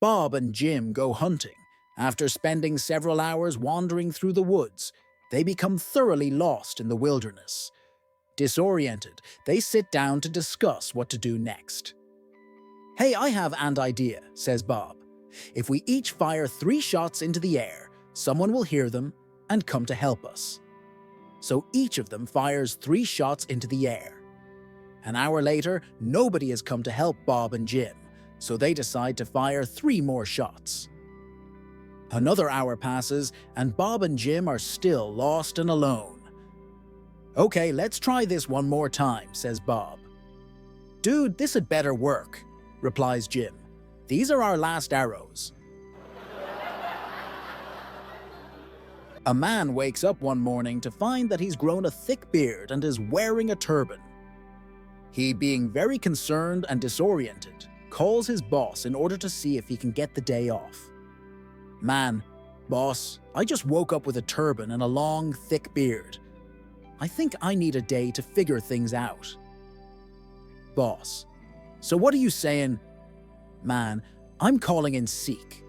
Bob and Jim go hunting. After spending several hours wandering through the woods, they become thoroughly lost in the wilderness. Disoriented, they sit down to discuss what to do next. "Hey, I have an idea," says Bob. "If we each fire 3 shots into the air, someone will hear them and come to help us." So each of them fires 3 shots into the air. An hour later, nobody has come to help Bob and Jim, so they decide to fire 3 more shots. Another hour passes, and Bob and Jim are still lost and alone. "Okay, let's try this one more time," says Bob. "Dude, this had better work," replies Jim. "These are our last arrows." A man wakes up one morning to find that he's grown a thick beard and is wearing a turban. He, being very concerned and disoriented, calls his boss in order to see if he can get the day off. "Man, boss, I just woke up with a turban and a long, thick beard. I think I need a day to figure things out." Boss: "So what are you saying?" "Man, I'm calling in sick.